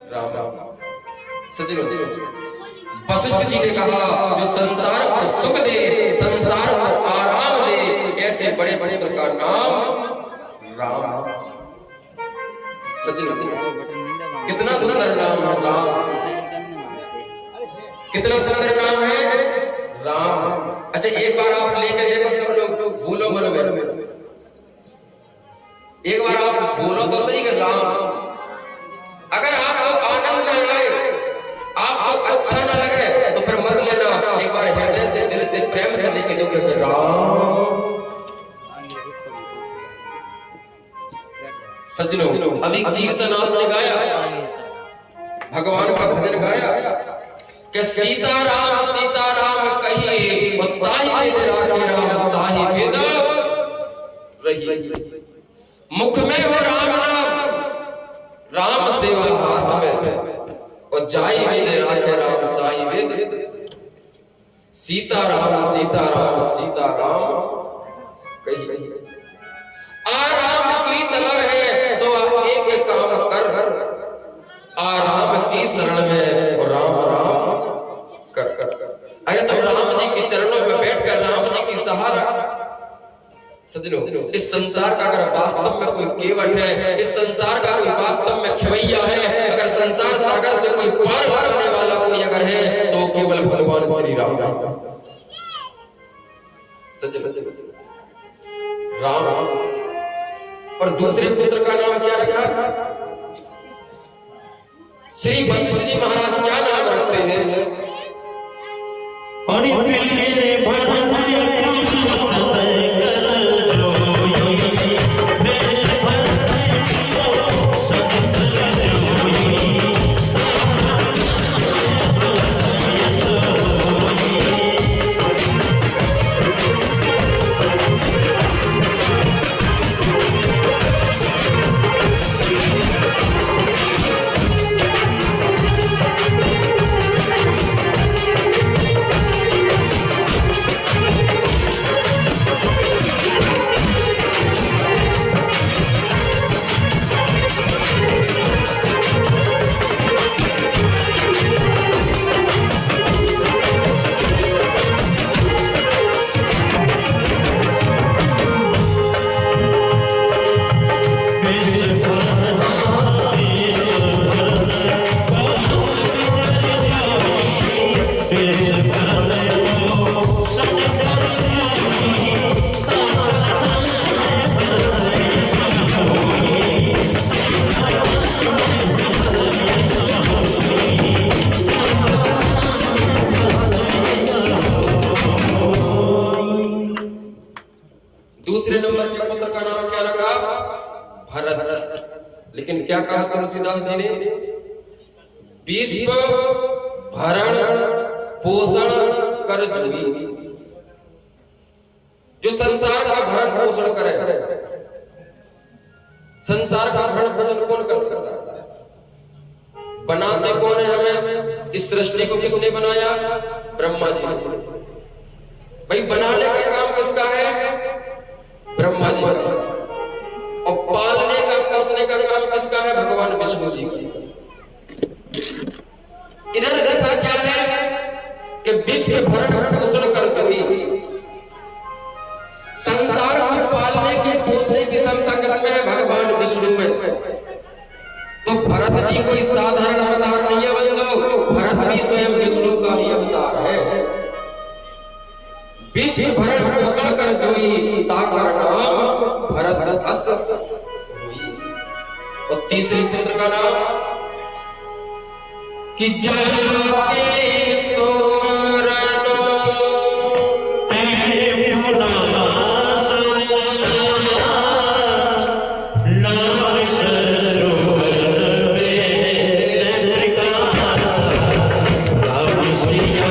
राम राम सज्जनों, वशिष्ठ जी ने कहा जो संसार को सुख दे, संसार को आराम दे, ऐसे बड़े पुत्र का नाम राम। सज्जनों, कितना सुंदर नाम है राम, कितना सुंदर नाम है राम। अच्छा, एक बार आप लेके देखो सब लोग, भूलो मन में, एक बार आप बोलो तो सही कि राम। अगर आपको आनंद न आए, आपको अच्छा न लगे, तो फिर मत लेना। एक बार हृदय से, दिल से, प्रेम से लेके दो कि राम। सज्जनों, अभी कीर्तन आपने गाया, भगवान का भजन गाया कि सीता राम कहिए, ताहि वेद राखे राम, ताहि वेद रही। मुख में हो राम नाम, राम सेवा हाथ में, और जाई वेद राखे राम, ताहि वेद। सीता राम कही। आराम की तलब है तो एक काम कर, आराम की शरण में और राम राम कर। अरे तुम राम जी के चरणों में बैठकर राम जी की सहारा। सज्जनों, इस संसार का अगर वास्तव में कोई केवट है, इस संसार का कोई वास्तव में खवैया है, अगर संसार सागर से कोई पार लगाने वाला कोई अगर है, तो केवल भगवान श्री राम है। सज्जनों, राम और दूसरे पुत्र का नाम क्या था? श्री वशिष्ठ जी महाराज क्या नाम रखते हैं? दूसरे नंबर के पुत्र का नाम क्या रखा? भरत। लेकिन क्या कहा तुलसीदास जी ने? विश्व भरण पोषण कर जुगी। जो संसार का भरण पोषण करे, संसार का भरण पोषण कौन कर सकता है? बनाते कौन है हमें? इस सृष्टि को किसने बनाया? ब्रह्मा जी ने। भाई बनाने का काम किसका है? ब्रह्मा जी का। और पालने का, पोसने का काम किसका है? भगवान विष्णु जी का। इधर लिखा क्या है कि विश्व भरण पोषण कर जुगी। संसार को पालने की, पोषने की क्षमता किसमें है? भगवान विष्णु में। तो भरत जी कोई साधारण अवतार नहीं है बंधु, भरत भी स्वयं विष्णु का ही अवतार है। विश्व भरण पोषण कर जोई, ताकर नाम भरत अस होई। और तीसरे पुत्र का नाम कि जाके सोमरनो तेरे पुनास लाल सरोवर में प्रकाश। राम सिया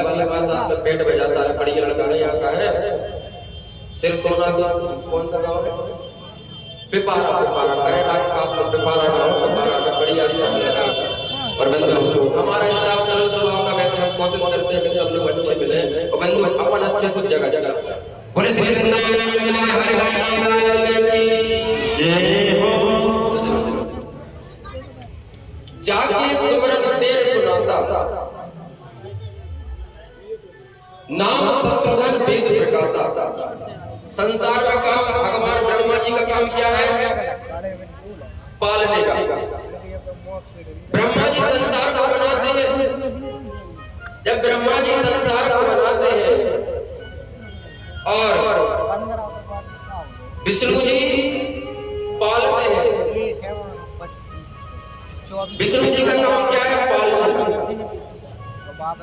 बालक भी हमारे साथ में पेट में जाता है। बढ़िया लड़का है, यहाँ का है, सिर सोना का कौन सा गाँव है? पिपारा, पिपारा करेला के पास में पिपारा गाँव, पिपारा में बढ़िया अच्छा लगा। और बंधु हमारा स्टाफ सरल स्वभाव का, वैसे हम कोशिश करते हैं कि सब लोग अच्छे मिले और बंधु अपन अच्छे से जगह जगह बोले श्री वृंदावन हरि जय हो। जाके सुमरन तेर गुनासा, नाम शत्रुघ्न वेद प्रकाशा। संसार में काम भगवान ब्रह्मा जी का काम क्या है? पालने का। ब्रह्मा जी संसार को बनाते हैं। जब ब्रह्मा जी संसार को बनाते हैं और विष्णु जी पालते हैं। विष्णु जी का काम क्या है? पालने का।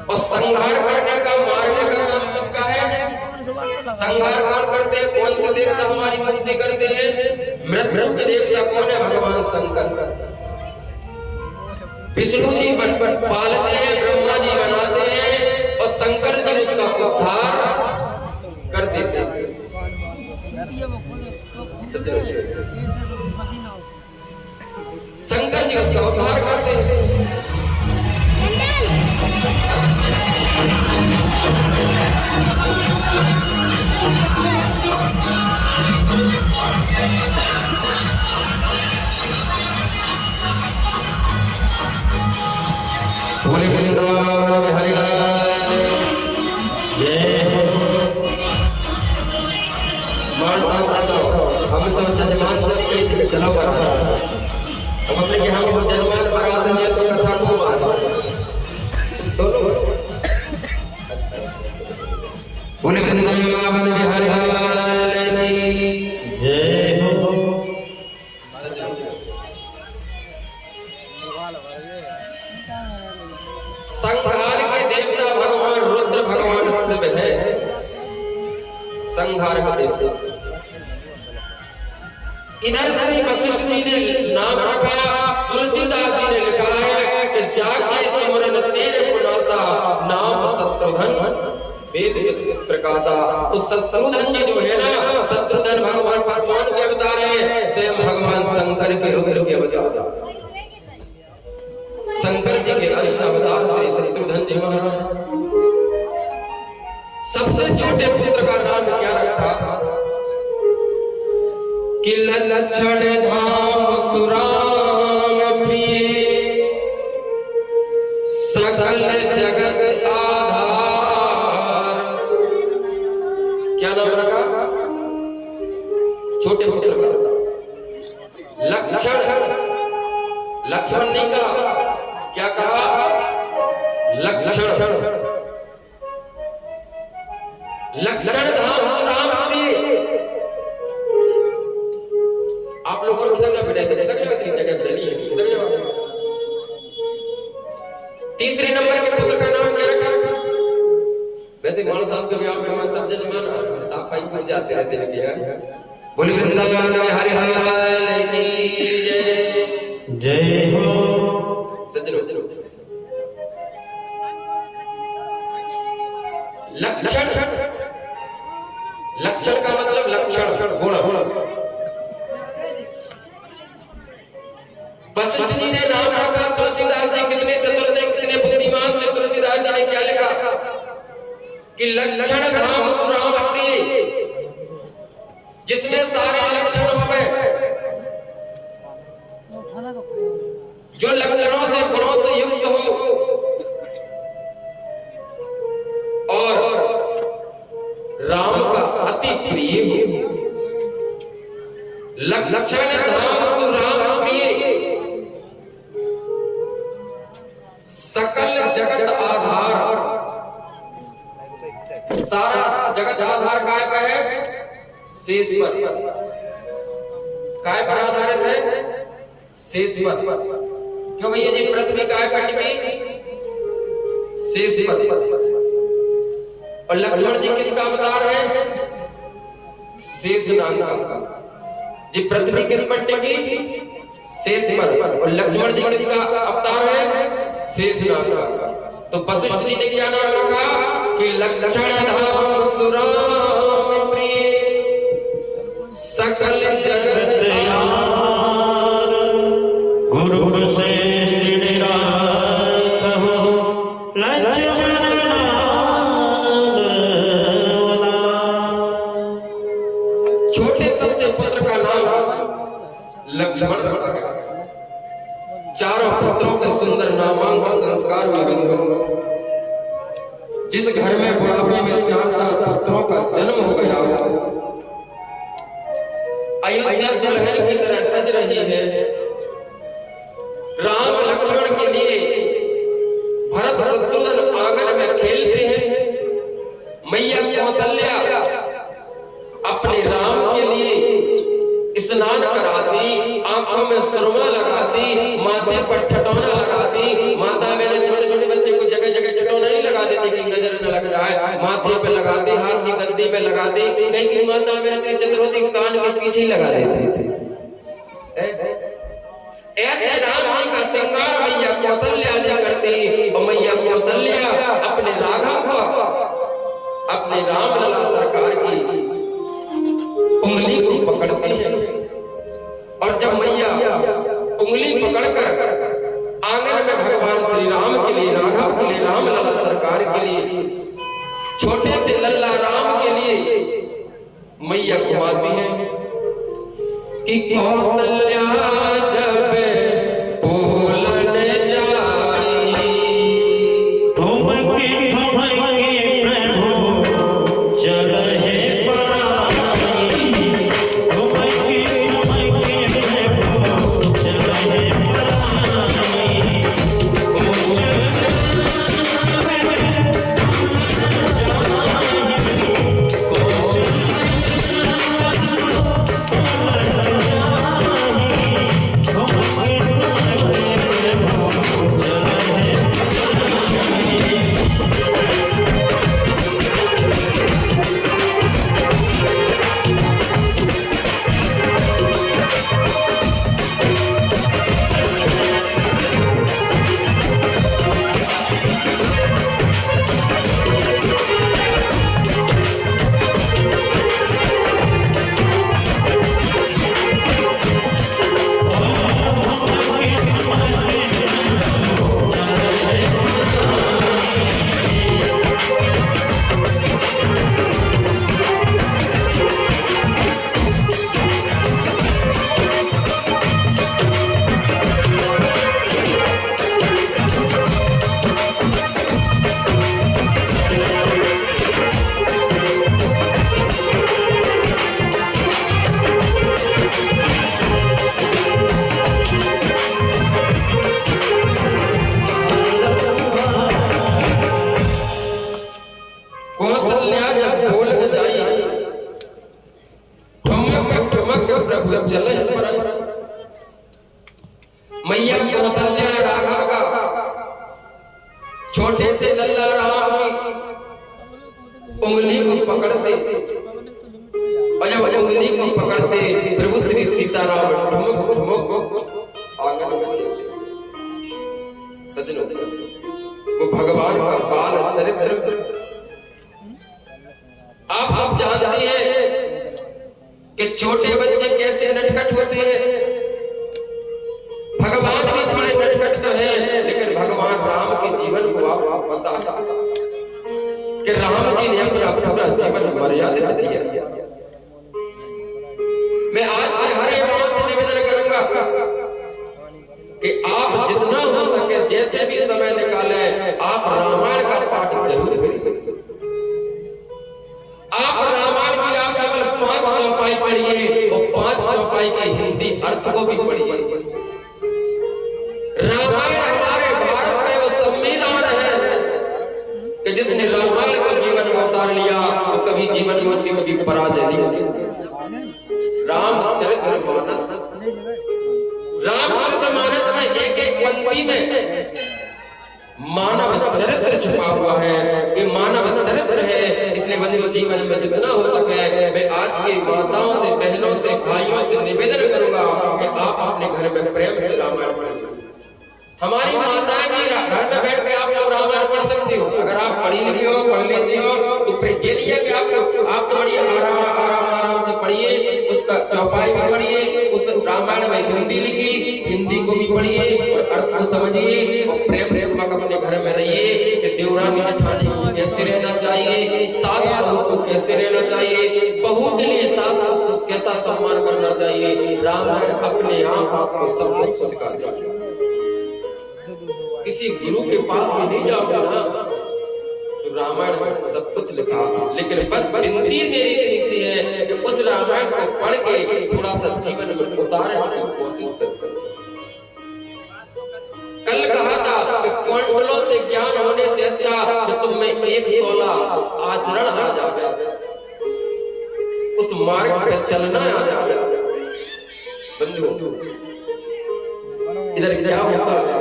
और संहार करने का, मारने का काम किसका है? संहार कौन करते हैं? कौन से देवता हमारी मुक्ति करते हैं? मृत्यु के देवता कौन है? भगवान शंकर। विष्णु जी पालते हैं, ब्रह्मा जी बनाते हैं और शंकर जी उसका उद्धार कर देते हैं। शंकर जी उसका उद्धार करते हैं। बोले वृंदावन हरि हम सब जजमान से कही थे चला बना। अब हमने कि हम वो जजमान बरात लिया तो कथा को बात दोनों। बोले वृंदावन बिहारी जय हो। संहार के देवता भगवान रुद्र भगवान शिव है। संहार के देवता। इधर श्री वशिष्ठ जी ने नाम रखा, तुलसीदास जी ने लिखा है कि जाके सिमरन तेरे पुनासा, नाम शत्रुघ्न वेद प्रकाशा। तो शत्रुघ्न जी जो है ना, शत्रुघ्न भगवान कौन के अवतार है? स्वयं भगवान शंकर के, रुद्र के अवतार। शंकर जी के अंश अवतार श्री शत्रुघ्न जी महाराज। सबसे छोटे पुत्र का नाम क्या रखा? कि लक्षण धाम सुराम प्रिय, सकल जगत आधार। क्या नाम रखा छोटे पुत्र का? लक्षण। लक्ष्मण नहीं कहा, क्या कहा? लक्षण। लक्षण धाम सुराम प्रिय। आप लोगों को किस जगह बैठे थे? किस जगह इतनी जगह बैठी है? किस जगह? तीसरे नंबर के पुत्र का नाम क्या रखा? वैसे मान साहब के ब्याह में हमारे सब जजमान साफाई कर जाते रहते हैं। बोले वृंदावन हरि हरि की जय हो। सज्जनों, लक्षण। लक्षण का मतलब लक्षण, गुण। वशिष्ठ जी ने नाम रखा, तुलसीदास जी कितने चतुर थे, कितने बुद्धिमान थे। तुलसीदास जी ने क्या लिखा कि लक्षण धाम सुराम प्रिय, जिसमें सारे लक्षण होवे, जो लक्षणों से गुणों से युक्त हो और राम का अति प्रिय हो। लक्षण धाम सुराम प्रिय, सकल जगत आधार। सारा जगत आधार काय पर है? शेष पर। काय पर आधारित है? शेष पर। क्यों भैया जी? पृथ्वी काय पर टिकी? शेष पर। और लक्ष्मण जी किसका अवतार है? शेष नाग का। जी पृथ्वी किस पर टिकी? शेष पर। और लक्ष्मण जी किसका अवतार है? शेष नाग का। तो वशिष्ठ जी ने क्या नाम रखा? लक्षण धाम सुराम प्रिय सकल जगत यार गुरु वशिष्ठ निराकहो लक्ष्मण नाम वाला। छोटे सबसे पुत्र का नाम लक्ष्मण रखा गया। चारों पुत्रों के सुंदर नामांकन संस्कार हुए बंधु। जिस घर में बुढ़ापे में चार चार पुत्रों का जन्म हो गया, अयोध्या दुल्हन की तरह सज रही है। राम लक्ष्मण के लिए भरत शत्रुघ्न आंगन में खेलते हैं। मैया कौशल्या अपने राम के लिए स्नान कराती, आंखों में सुरमा लगाती, माथे पर ठटौना लगाती। माता मैंने छोटे छोटे बच्चे को जगह जगह ठटौना नहीं लगा देती कि नजर न लग जाए, माथे पे लगाती, हाथ की गद्दी पे लगाती। कहीं माता मैंने चतुर्थी कान के पीछे ही लगा देती। ऐसे राम जी का श्रृंगार मैया कौशल्या जी करती। और मैया कौशल्या अपने राघव को, अपने राम लला सरकार की उंगली को पकड़ती है। और जब मैया उंगली पकड़कर आंगन में भगवान श्री राम के लिए, राघव के लिए, राम लला सरकार के लिए, छोटे से लल्ला राम के लिए मैया घुमाती है कि कौशल्या जब बोलने जाई, ठुमके ठुमके प्रभु चढ़े चले पर मैया कौशल्या राघव का छोटे से लल्ला राम की उंगली को पकड़ते, और जब उंगली को पकड़ते प्रभु श्री सीताराम ठुमक ठुमक आंगन में चलते। सजनों, वो भगवान का बाल चरित्र आप सब जानते हैं कि छोटे बच्चे कैसे नटखट होते हैं। भगवान भी थोड़े नटखट तो हैं, लेकिन भगवान राम के जीवन को आपको पता है कि राम जी ने अपना पूरा जीवन मर्यादित दिया। मैं आज के हरे मां से निवेदन करूंगा कि आप जितना हो सके जैसे भी समय निकालें, आप रामायण का पाठ जरूर करिए। आप रामायण की आप केवल 5 चौपाई पढ़िए और 5 चौपाई के हिंदी अर्थ को भी पढ़िए। रामायण हमारे भारत का वो संविधान है कि जिसने रामायण को जीवन में उतार लिया वो कभी जीवन में उसकी कभी पराजय नहीं हो सकती। रामचरितमानस में एक एक पंक्ति में मानव चरित्र छुपा हुआ है। ये मानव चरित्र है, इसलिए बंधु जीवन में जितना हो सके मैं आज की माताओं से, बहनों से, भाइयों से निवेदन करूंगा कि आप अपने घर में प्रेम से रामायण पढ़ें। हमारी माताएं भी घर में बैठ के आप लोग रामायण पढ़ सकते हो। अगर आप पढ़ी लिखी हो, पढ़ लेती हो तो फिर ये नहीं है कि आप तो बड़ी आराम से पढ़िए, उसका चौपाई भी पढ़िए, उस रामायण में हिंदी लिखी, हिंदी को भी पढ़िए और अर्थ को समझिए और प्रेम पूर्वक अपने घर में रहिए कि देवरानी जेठानी को कैसे रहना चाहिए, सास बहू को कैसे रहना चाहिए, बहू के लिए सास कैसा सम्मान करना चाहिए। रामायण अपने आप आपको सब कुछ सिखाता है। किसी गुरु के पास में नहीं जाओगे ना तो रामायण में सब कुछ लिखा, लेकिन बस विनती मेरी इतनी सी है कि उस रामायण को पढ़ के थोड़ा सा जीवन में उतारने की कोशिश करो। कल कहा था कि क्वांटलों से ज्ञान होने से अच्छा कि तुम में एक तोला आचरण आ जाए, उस मार्ग पर चलना आ जाए। बंधु इधर क्या होता है,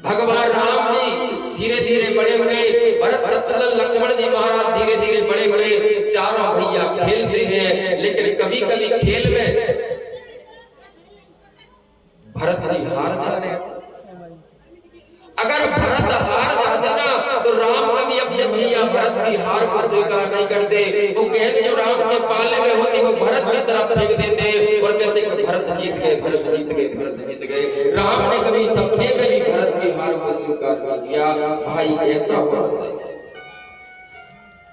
भगवान राम जी धीरे धीरे बड़े हुए, भरत शत्रुघ्न लक्ष्मण जी महाराज धीरे धीरे बड़े हुए, चारों भैया खेलते हैं, लेकिन कभी कभी खेल में भरत जी हार जाते। अगर भरत हार जाते ना तो राम कभी अपने भैया भरत की हार को स्वीकार नहीं करते। वो कहते जो राम के पाले में होती वो भरत की तरफ फेंक देते और कहते कि भरत जीत गए, भरत जीत गए, भरत जीत गए। राम ने कभी सपने में भी भरत की हार को स्वीकार नहीं किया। भाई ऐसा होना चाहिए।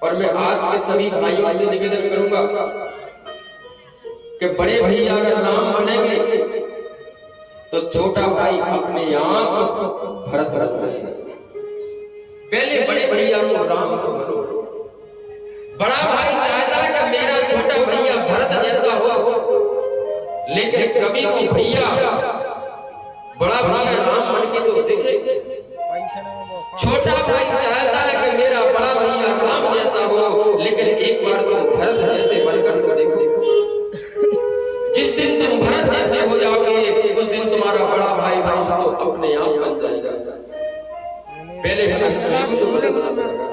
और मैं आज के सभी भाइयों से निवेदन करूंगा कि बड़े भैया अगर राम बनेंगे तो छोटा भाई अपने आप भरत बन जाएगा। पहले बड़े भैया को राम तो बनो। बड़ा भाई चाहता है कि मेरा छोटा भैया भरत जैसा हो, लेकिन कभी वो भैया बड़ा भैया राम बन के तो देखे। छोटा भाई चाहता है कि मेरा बड़ा भैया राम जैसा हो, लेकिन एक बार तुम भरत जैसे बनकर तो देखो। जिस दिन तुम भरत जैसे हो जाओगे उस दिन तुम्हारा बड़ा भाई तो अपने आप बन जाएगा। पहले हमें स्वयं को बदलना पड़ेगा।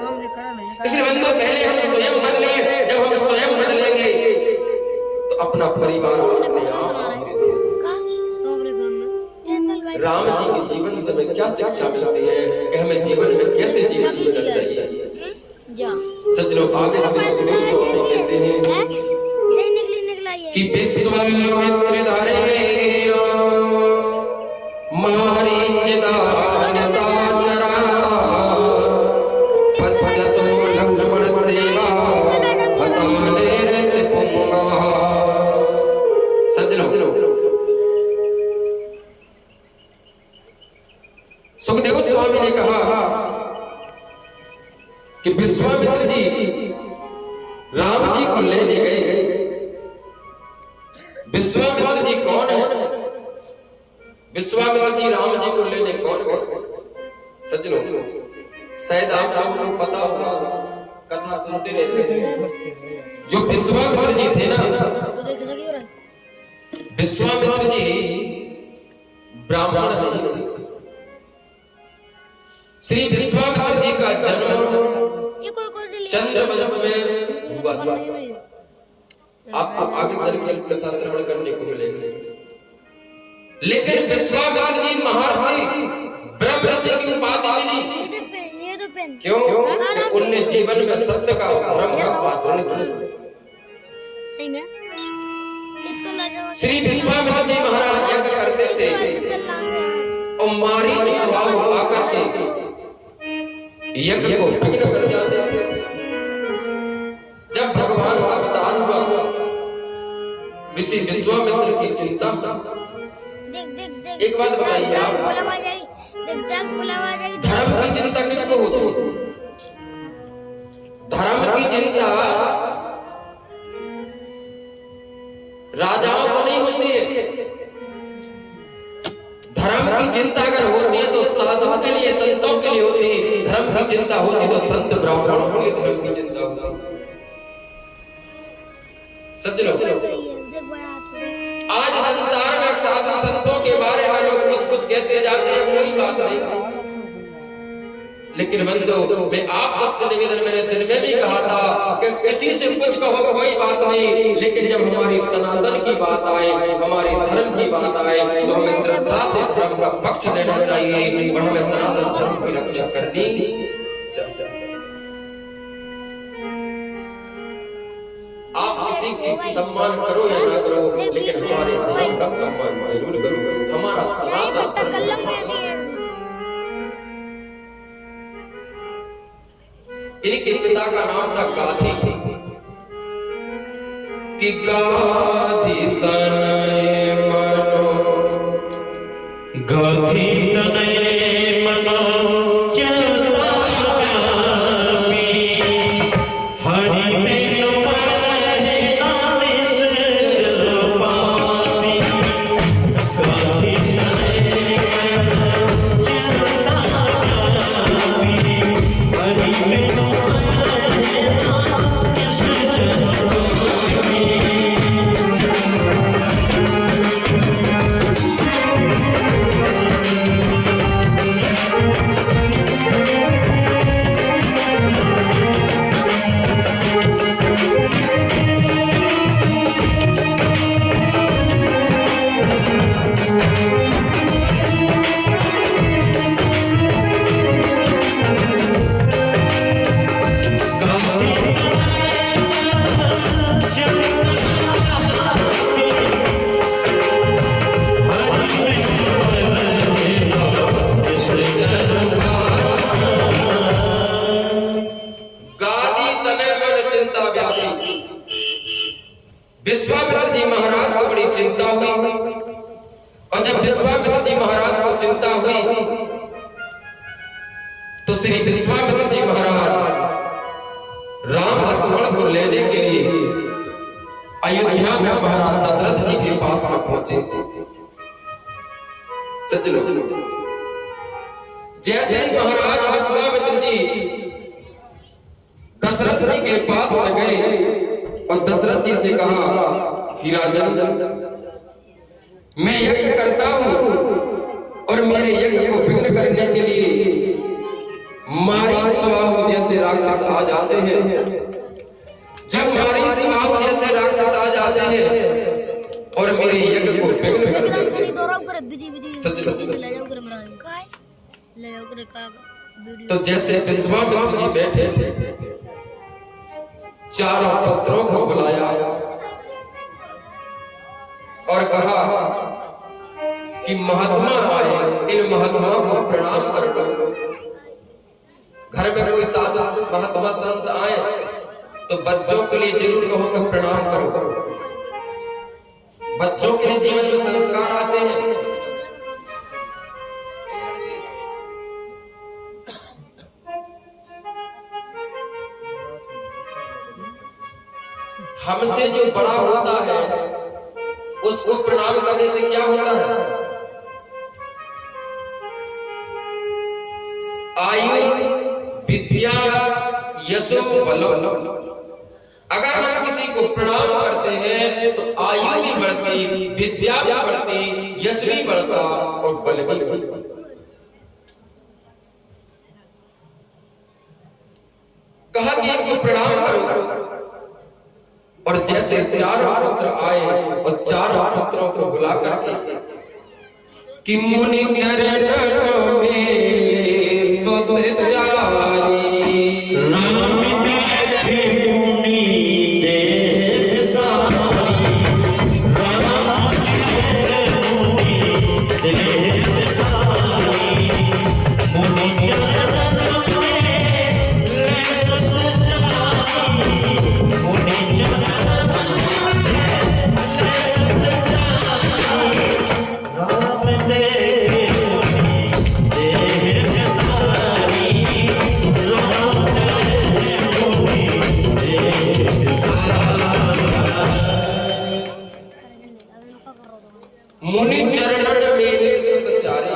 इसलिए बंधु पहले हम स्वयं बदले। जब हम स्वयं बदलेंगे तो अपना परिवार अपने आप राम जी के जीवन से हमें क्या शिक्षा मिलती है कि हमें जीवन में कैसे जीवन जीना चाहिए। सज्जनों आगे श्री सुखदेव स्वामी कहते हैं कि विश्वामित्र धरे मारीचदान साचरा पश्यतो लक्ष्मण सेवा हताने रत पुंगवा। सज्जनों सुखदेव स्वामी ने कहा कि विश्वामित्र जी राम जी को लेने गए। विश्वामित्र जी कौन है? विश्वामित्र जी राम जी को लेने कौन गए? सज्जनों शायद आप लोगों को पता होगा, कथा सुनते रहते हैं। जो विश्वामित्र जी थे ना, विश्वामित्र जी ब्राह्मण नहीं थे। श्री विश्वामित्र जी का जन्म चंद्रवंश में हुआ था। आपको आगे चल के इस कथा श्रवण करने को मिलेगी। लेकिन विश्वामित्र जी महर्षि ब्रह्म ऋषि की उपाधि मिली। क्यों? उनने जीवन में सत्य का धर्म का आचरण किया। श्री विश्वामित्र जी महाराज यज्ञ करते थे और मारीच स्वभाव आकर के यज्ञ को विघ्न कर जाते थे। जब भगवान का अवतार हुआ ऋषि विश्वामित्र की चिंता। एक बात बताइए आप, धर्म की चिंता किसको होती है? धर्म की चिंता राजाओं को नहीं होती है। धर्म की चिंता अगर होती है तो साधुओं के लिए, संतों के लिए होती है। धर्म की चिंता होती तो संत ब्राह्मणों के लिए धर्म की चिंता होती। सज्जनों आज संसार में साधु संतों के बारे में लोग कुछ कुछ कहते जाते हैं, कोई बात नहीं। लेकिन बंधु मैं आप सबसे निवेदन, मैंने दिन में भी कहा था कि किसी से कुछ कहो कोई बात नहीं, लेकिन जब हमारी सनातन की बात आए, हमारे धर्म की बात आए तो हमें श्रद्धा से धर्म का पक्ष लेना चाहिए और हमें सनातन धर्म की रक्षा करनी किसी की सम्मान करो या ना करो, लेकिन हमारे धर्म का सम्मान जरूर करो। हमारा सनातन धर्म। इनके पिता का नाम था गाधी, कि गाधी तनय मनो, गाधी तनय मनो चलता व्यापी, हरि बिनु मन रहे नाविष जल पापी। गाधी तनय मनो चलता व्यापी, हरि बिनु मन रहे नाविष जल पापी। गादी तनय मन चिंता व्यापी। विश्वामित्र जी महाराज को बड़ी चिंता हुई, और जब विश्वामित्र जी महाराज को चिंता हुई तो श्री विश्वामित्र जी महाराज राम लक्ष्मण को लेने के लिए अयोध्या में महाराज दशरथ जी के पास में पहुंचे। सज्जनों, जैसे ही महाराज विश्वामित्र जी दशरथ जी के पास में गए और दशरथ जी से कहा कि राजन, मैं यज्ञ करता हूं और मेरे यज्ञ को विघ्न करने के लिए मारीच स्वाहु जैसे राक्षस आ जाते हैं। जब मारीच स्वाहु जैसे राक्षस आ जाते हैं और मेरे यज्ञ को विघ्न कर देते हैं, तो जैसे विश्वामित्र जी बैठे, चारों पुत्रों को बुलाया और कहा कि महात्मा आए, इन महात्माओं को प्रणाम कर लो। घर में कोई साधु महात्मा संत आए तो बच्चों के लिए जरूर कहो कि प्रणाम करो। बच्चों के लिए जीवन में संस्कार आते हैं। हमसे जो बड़ा होता है उसको प्रणाम करने से क्या होता है? आयु विद्या यशो बलो। अगर हम किसी को प्रणाम करते हैं तो आयु भी बढ़ती, विद्या भी बढ़ती, यश भी बढ़ता और बल भी बढ़ता। कहा कि इनको प्रणाम करो। और जैसे चारों पुत्र आए और चारों पुत्रों को बुला करके कि मुनि चरणों में सुत जारी, राम देखे मुनि देह सारी, राम देखे मुनि देह सारी, मुनि चरणों में सुत जारी, मुनि मुनि चरणन मेले सतचारी।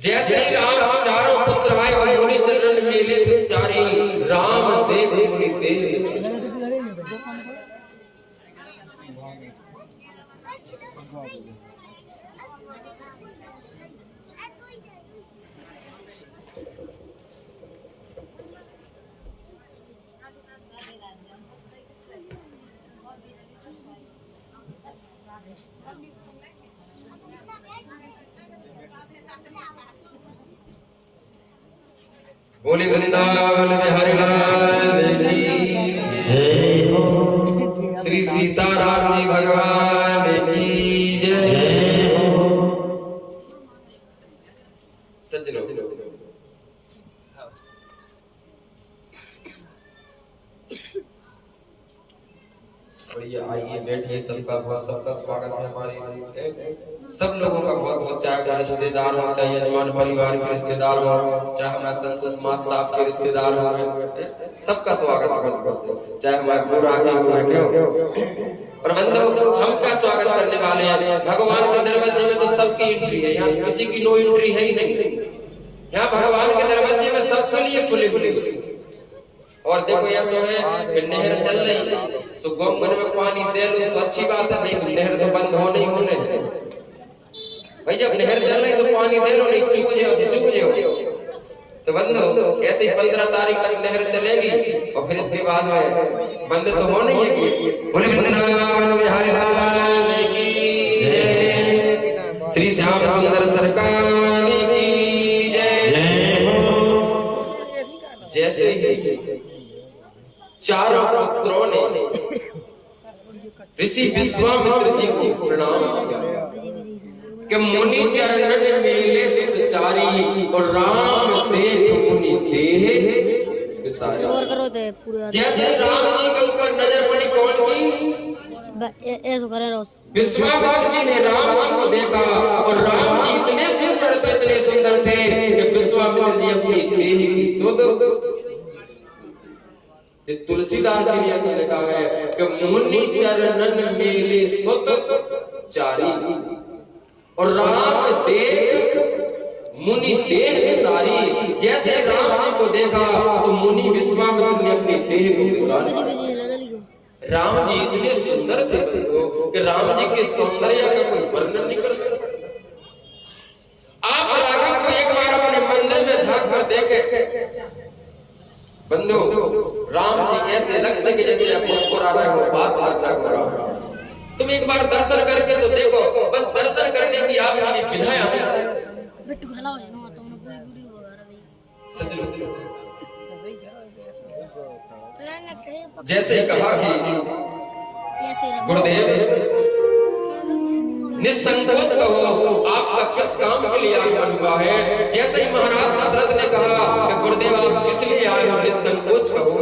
जैसे ही राम चारों पुत्र आए और मुनि चरणन मेले सतचारी, राम देख मुनि देह विसारी। बोले वृंदावन बिहारी लाल की जय हो श्री सीताराम जी भगवान की जय। जय हो सज्जनों, बढ़िया, आइए बैठिए। सबका स्वागत है हमारे सब लोगों का बहुत बहुत, चाहे हमारे रिश्तेदार हो, चाहे यजमान परिवार के रिश्तेदार हो, चाहे हमारे संतोष मास साहब के रिश्तेदार हो, सबका स्वागत बहुत बहुत, चाहे हमारे पूरा आगे हुए क्यों। और बंधु, हम क्या स्वागत करने वाले हैं? भगवान के दरवाजे में तो सबकी एंट्री है, यहाँ किसी की नो एंट्री है ही नहीं। यहाँ भगवान के दरवाजे में सबके लिए खुले खुले। और देखो ऐसा है कि नहर चल रही, सो गंगन में पानी दे लो, सो अच्छी बात है। नहीं, नहर तो बंद हो नहीं होने भाई, जब नहर चल रही सो पानी दे लो, नहीं चुक जाओ। तो बंदो, ऐसे ही 15 तारीख तक नहर चलेगी और फिर इसके बाद में बंद तो हो नहीं है कि। बोले वृंदावन बिहारी लाल की जय, श्री श्याम सुंदर सरकार की जय। जैसे ही चारों पुत्रों ने ऋषि विश्वामित्र जी को प्रणाम किया कि मुनि चरणन मेले सुतचारी और राम देख मुनि देह विसारी। जैसे राम जी के ऊपर नजर पड़ी कौन की? विश्वामित्र जी ने राम जी को देखा और राम जी इतने सुंदर थे कि विश्वामित्र जी अपनी देह की सुध। तुलसीदास जी ने ऐसा लिखा है कि मुनि चरणन मेले सुत चारी और राम देख मुनि देह विसारी। जैसे राम जी को देखा तो मुनि विश्वामित्र ने अपनी देह को विसारा। राम जी इतने सुंदर थे बंधु कि राम जी के सौंदर्य का कोई वर्णन नहीं कर सकता। आप राघव को एक बार अपने मंदिर में झांक कर देखें बंधु, राम जी ऐसे लगते कि जैसे आप मुस्कुरा रहे हो, बात कर रहे हो। तुम एक बार दर्शन करके तो देखो, बस दर्शन करने की आपकी विधाएं आनी चाहिए। जैसे कहा कि गुरुदेव निसंकोच कहो, आपका किस काम के लिए आगमन हुआ है। जैसे ही महाराज दशरथ ने कहा कि गुरुदेव आप किस लिए आए हो, निसंकोच कहो।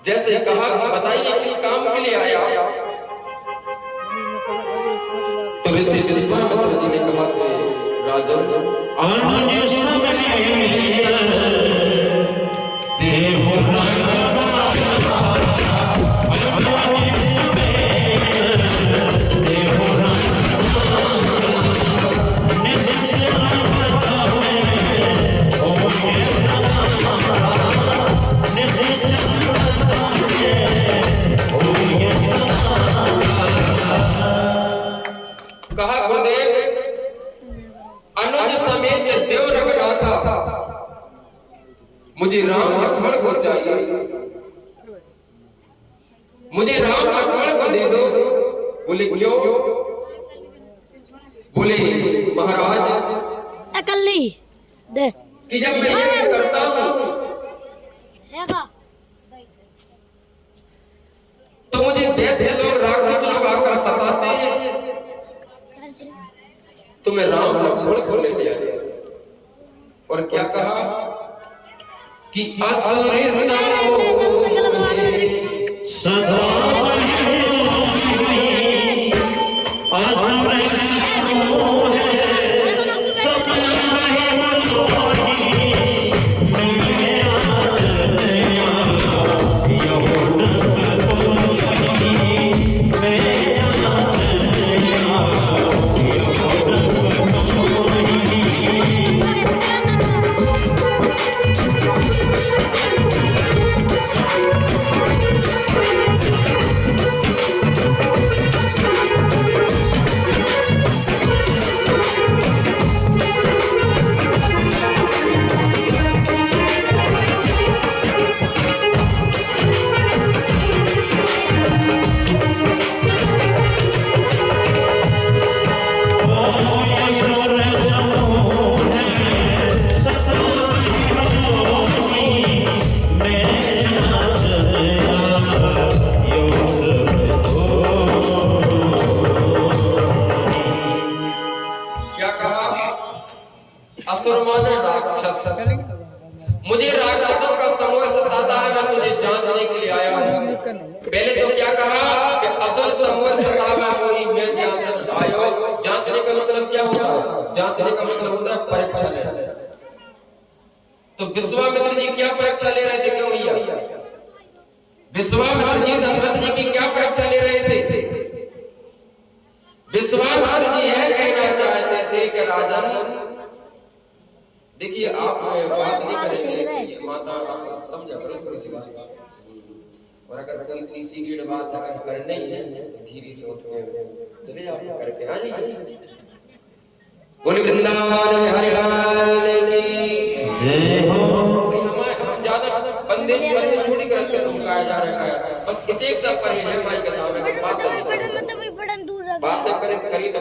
जैसे कहा कि बताइए किस काम के लिए आया, तो ऋषि विश्वामित्र जी ने कहा कि राजन अनुज समेत देव कहा गुरुदेव अनुज समेत देव रघुनाथा, मुझे राम लक्ष्मण को चाहिए, मुझे राम लक्ष्मण को दे दो। बोले क्यों? बोले महाराज अकल्ली दे कि जब मैं यज्ञ करता हूं तो मुझे दैत्य लोग, राक्षस लोग आकर सताते हैं, तो मैं राम लक्ष्मण को ले लिया। और क्या कहा कि असुर सदा असुर माने राक्षस। मुझे राक्षसों का समूह सताता है, मैं तुझे जांचने के लिए आया हूँ। पहले तो क्या कहा कि असुर समूह सतावा वही मैं जांचने आया। जांचने का मतलब क्या होता है? जांचने का मतलब होता है परीक्षा लेना। तो विश्वामित्र जी क्या परीक्षा ले रहे थे? क्यों भैया? विश्वामित्र जी दशरथ जी की क्या परीक्षा ले रहे थे? विश्वामित्र जी यह कहना चाहते थे कि राजन देखिए, आप बात नहीं करेंगे माता, आप समझा करो थोड़ी सी बात। और अगर कोई इतनी सीक्रेट बात अगर करनी है तो धीरे से उठ के चले आप करके आ जाइए। बोले वृंदावन बिहारी लाल की जय हो। हम ज्यादा बंदे थोड़ी करते, तुम गाया जा रहा है बस इतने सब पढ़े हैं माई कथा में बात करी तो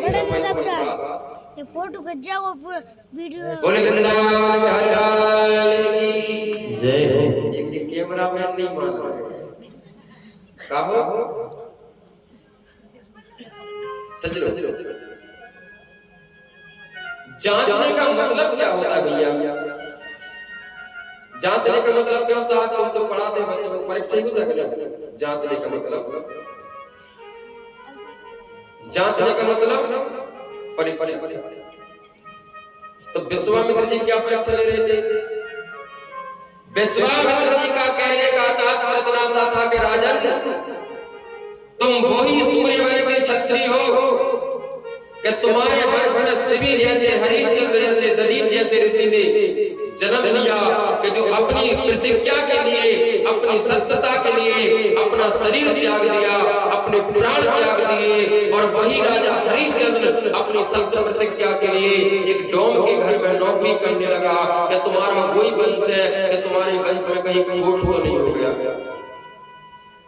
ये फोटो का जाओ वीडियो। बोले वृंदावन बिहारी लाल की जय हो। एक कैमरा मैन नहीं मान रहा है, कहो सजलो। जांचने का मतलब क्या होता है भैया? जांचने का मतलब क्या? साथ तुम तो पढ़ाते हैं बच्चों को, परीक्षा ही होता है। जांचने का मतलब, जांचने का मतलब परीक्षा। तो विश्वामित्र जी क्या परीक्षा ले रहे थे? विश्वामित्र जी का कहने का तात्पर्य इतना सा था कि राजन तुम वही सूर्यवंशी क्षत्रिय हो कि तुम्हारे वंश में शिवी जैसे, हरिश्चंद्र जैसे, दलीप जैसे ऋषि ने जन्म लिया कि जो अपनी प्रतिज्ञा के लिए, अपनी सत्यता के लिए अपना शरीर त्याग दिया, अपने प्राण त्याग दिए। और वही राजा हरिश्चंद्र अपनी सत्य प्रतिज्ञा के लिए एक डोम के घर में नौकरी करने लगा। कि तुम्हारा वही वंश है कि तुम्हारे वंश में कहीं खोट तो नहीं हो गया?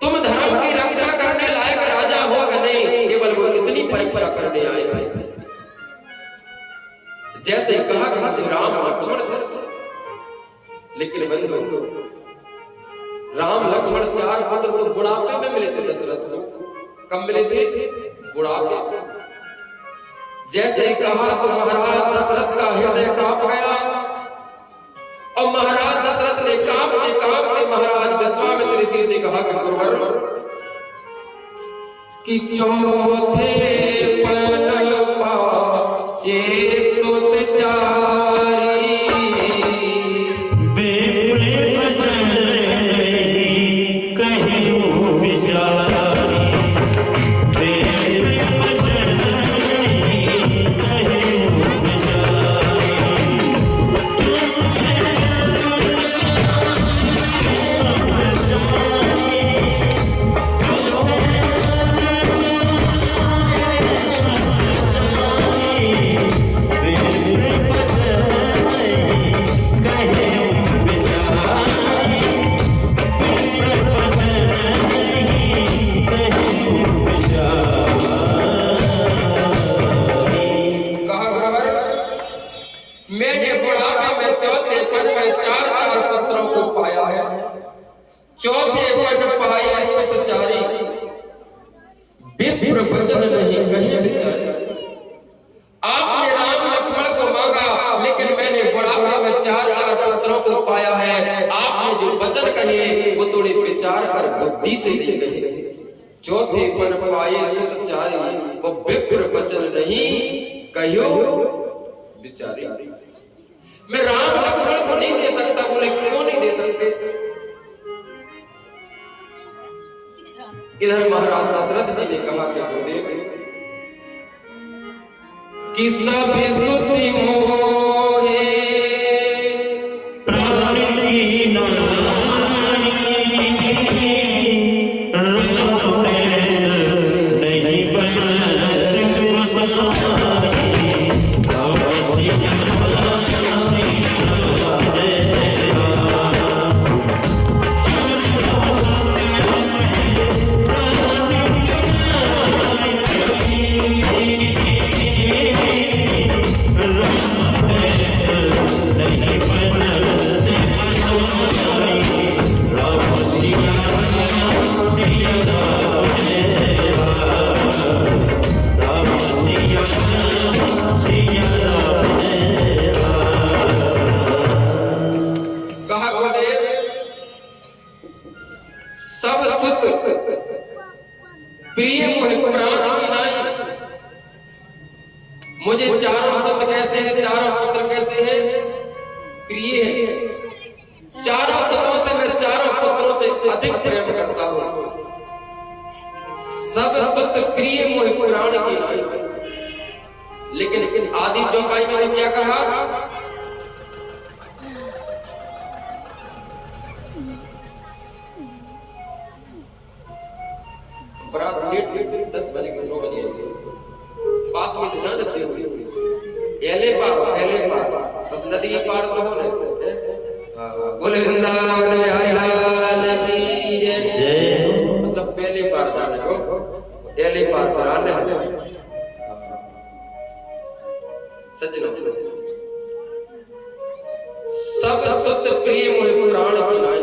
तुम धर्म की रक्षा करने लायक राजा हो कि नहीं? केवल वो इतनी परीक्षा करने आए थे। जैसे कहा कि मुझे राम लक्ष्मण चाहिए, लेकिन बंधु राम लक्ष्मण चार पुत्र तो बुढ़ापे में मिले थे दशरथ को। कब मिले थे? बुढ़ापे में। जैसे कहा तो महाराज दशरथ का हृदय कांप गया और महाराज दशरथ ने कांपते कांपते महाराज विश्वामित्र ऋषि से कहा कि गुरुवर कि चौथे पन पाए सुत चारी बेपड़े बचन नहीं कहियो बिचारी। बेपड़े बचन नहीं कहियो मैंने बुढ़ापे में चौथे पन में चार चार पुत्रों को पाया है। चौथे पन पाए सुत चारी, विप्र वचन नहीं कहे बिचारी। आपने राम लक्ष्मण को मांगा, लेकिन मैंने बुढ़ापे में चार चार पुत्रों को पाया है। आपने जो वचन कहे वो थोड़े विचार कर बुद्धि से नहीं कहे। चौथे पन पाए सुत चारी, वो विप्र वचन नहीं कहो बिचारी। मैं राम लक्ष्मण को नहीं दे सकता। बोले क्यों नहीं दे सकते? इधर महाराज दशरथ जी ने कहा कि गुरुदेव कि सभी सुति मोहे प्राण की नाई, रोते नहीं बनत गोसाई। Ram Siya मुझे चारों सत कैसे हैं, चारों पुत्र कैसे हैं, प्रिय है। चारों सतों से मैं चारों पुत्रों से अधिक प्रेम करता हूं। सब सत प्रिय मोहि पुराण की नाई। लेकिन आदि चौपाई में तो क्या कहा, बरात लेट 10 बजे 9 बजे पास में तो ना लगती हुई एले पार बस नदी पार तो हो रहे। बोले वृंदावन बिहारी की जय। मतलब पहले पार जाने को एले पार पर आने सज्जनों, सब सुत प्रिय मोहि पुराण की नाई।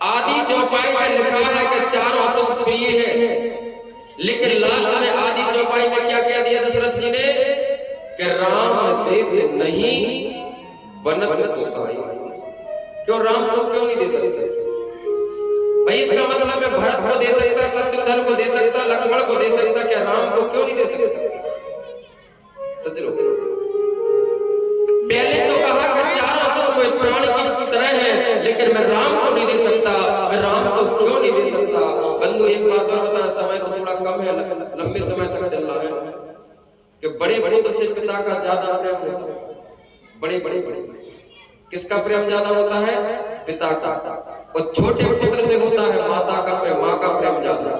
आदि चौपाई में लिखा है कि चारों सुत प्रिय है, लेकिन लास्ट में आदि चौपाई में क्या कह दिया दशरथ जी ने कि राम देत नहीं बनत कुसाई। क्यों राम को क्यों नहीं दे सकते भाई? इसका मतलब है भरत को दे सकता, शत्रुघ्न को दे सकता, लक्ष्मण को दे सकता, क्या राम को क्यों नहीं दे सकता? सत्य पहले तो कहा कि चारों सुत कोई प्राणी की तरह है, लेकिन मैं राम को नहीं दे सकता। मैं राम को क्यों नहीं दे सकता? बंधु एक बात और बता, समय तो थोड़ा कम है, लंबे समय तक चल रहा है कि बड़े पुत्र से पिता का ज्यादा प्रेम होता है। बड़े किसका प्रेम ज्यादा होता है? पिता का। और छोटे पुत्र से होता है माता का प्रेम, माँ का प्रेम ज्यादा।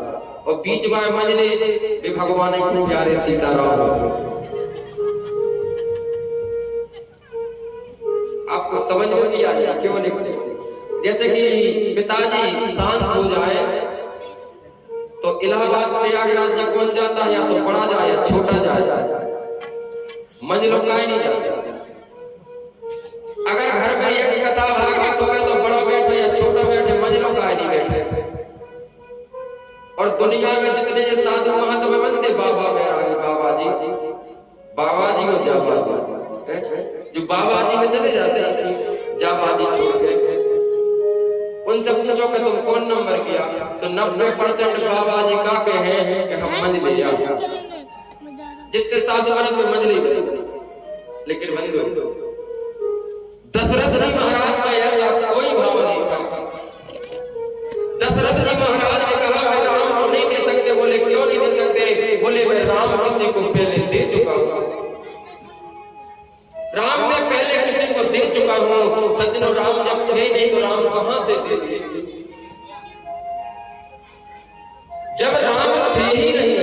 और बीच में मजले भी भगवान के प्यारे सीताराम। आपको समझ में नहीं आ जाए क्यों लिख सकते? जैसे कि पिताजी शांत हो जाए तो इलाहाबाद प्रयागराज जी कौन जाता है? या तो बड़ा जाए या छोटा जाए, मंजिलों का ही नहीं जाते। अगर घर में एक कथा भागवत हो गए तो बड़ा बैठे या छोटा बैठे, मंजिलों का ही नहीं बैठे। और दुनिया में जितने ये साधु महात्मा बनते, बाबा बैरागी, बाबा जी और जाबा जी, जो बाबा जी में चले जाते हैं, जाबा जी छोड़ के उनसे पूछो कि तुम कौन नंबर किया, तो 90% बाबा जी का के हैं कि हम मंजिले या जितने साधु बने तो मंजिले बने। लेकिन बंधु दशरथ जी महाराज का ऐसा कोई भाव नहीं था। दशरथ जी महाराज ने कहा मैं राम को नहीं दे सकते। बोले क्यों नहीं दे सकते? बोले मैं राम किसी को पहले दे चुका हूं, राम ने पहले किसी को दे चुका हूं। सज्जनों, राम जब थे नहीं तो राम कहां से दे दिए? जब राम थे ही नहीं